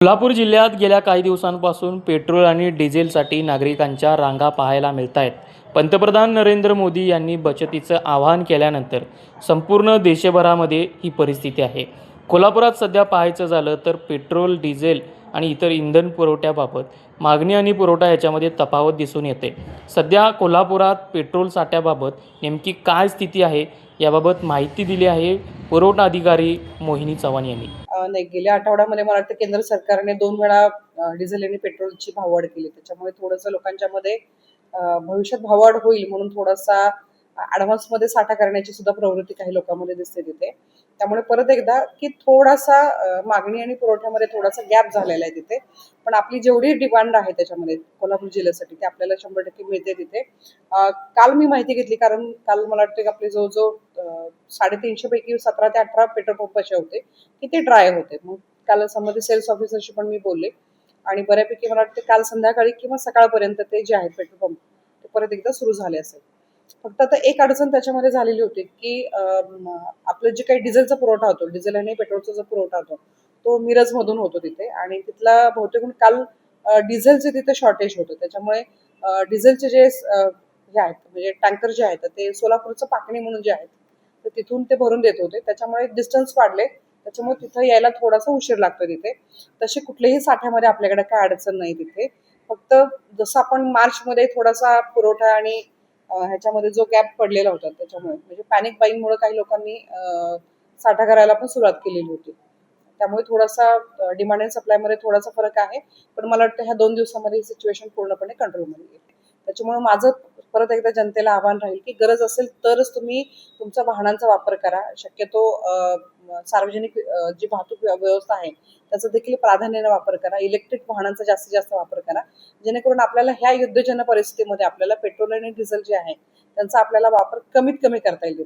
कोल्हापूर जिल्ह्यात गेल्या काही दिवसांपासून पेट्रोल आणि डिझेलसाठी नागरिकांच्या रांगा पाहायला मिळत आहेत. पंतप्रधान नरेंद्र मोदी यांनी बचतीचं आवाहन केल्यानंतर संपूर्ण देशभरामध्ये ही परिस्थिती आहे. कोल्हापुरात सध्या पाहायचं झालं तर पेट्रोल, डिझेल आणि इतर इंधन पुरवठ्याबाबत मागणी आणि पुरवठा याच्यामध्ये तफावत दिसून येते. सध्या कोल्हापुरात पेट्रोल साठ्याबाबत नेमकी काय स्थिती आहे याबाबत माहिती दिली आहे पुरवठा अधिकारी मोहिनी चव्हाण यांनी. नाही, गेल्या आठवड्यामध्ये मला वाटतं केंद्र सरकारने 2 वेळा डिझेल आणि पेट्रोलची भाववाढ केली. त्याच्यामुळे थोडंसं लोकांच्यामध्ये भविष्यात भाववाढ होईल म्हणून थोडासा ॲडव्हान्समध्ये साठा करण्याची सुद्धा प्रवृत्ती काही लोकांमध्ये दिसते तिथे. त्यामुळे परत एकदा की थोडासा मागणी आणि पुरवठ्यामध्ये थोडासा गॅप झालेला आहे तिथे. पण आपली जेवढी डिमांड आहे त्याच्यामध्ये कोल्हापूर जिल्ह्यासाठी ते आपल्याला 100% मिळते तिथे. काल मी माहिती घेतली कारण काल मला वाटतं की आपले जवळजवळ 350 पैकी 17 ते 18 पेट्रोल पंप असे होते की ते ड्राय होते. मग काल संबंधित सेल्स ऑफिसरशी पण मी बोलले आणि बऱ्यापैकी मला वाटतं काल संध्याकाळी किंवा सकाळपर्यंत ते जे आहेत पेट्रोल पंप ते परत एकदा सुरू झाले असेल. फक्त आता एक अडचण त्याच्यामध्ये झालेली होती की आपलं जे काही डिझेलचा पुरवठा होतो, डिझेल आणि पेट्रोलचा जो पुरवठा होतो तो मिरजमधून होतो तिथे आणि तिथला बहुतेक काल डिझेलचे तिथे शॉर्टेज होतं. त्याच्यामुळे डिझेलचे जे हे आहेत म्हणजे टँकर जे आहेत ते सोलापूरचं पाकणी म्हणून जे आहेत तर तिथून ते भरून देत होते. त्याच्यामुळे डिस्टन्स वाढले. त्याच्यामुळे तिथं यायला थोडासा उशीर लागतो तिथे. तसे कुठल्याही साठ्यामध्ये आपल्याकडे काय अडचण नाही तिथे. फक्त जसं आपण मार्चमध्ये थोडासा पुरवठा आणि ह्याच्यामध्ये जो गॅप पडलेला होता त्याच्यामुळे म्हणजे पॅनिक बाईंगमुळे काही लोकांनी साठा करायला पण सुरुवात केलेली होती. त्यामुळे थोडासा डिमांड अँड सप्लायमध्ये थोडासा फरक आहे. पण मला वाटतं ह्या 2 दिवसामध्ये ही सिच्युएशन पूर्णपणे कंट्रोलमध्ये येईल. त्याच्यामुळे माझं परत एकदा जनतेला आव्हान राहील की गरज असेल तरच तुम्ही तुमच्या वाहनांचा वापर करा. शक्यतो सार्वजनिक जी वाहतूक व्यवस्था आहे त्याचा देखील प्राधान्याने वापर करा. इलेक्ट्रिक वाहनांचा जास्तीत जास्त वापर करा. जेणेकरून आपल्याला ह्या युद्धजन्य परिस्थितीमध्ये आपल्याला पेट्रोल आणि डिझेल जे आहे त्यांचा आपल्याला वापर कमीत कमी करता येईल.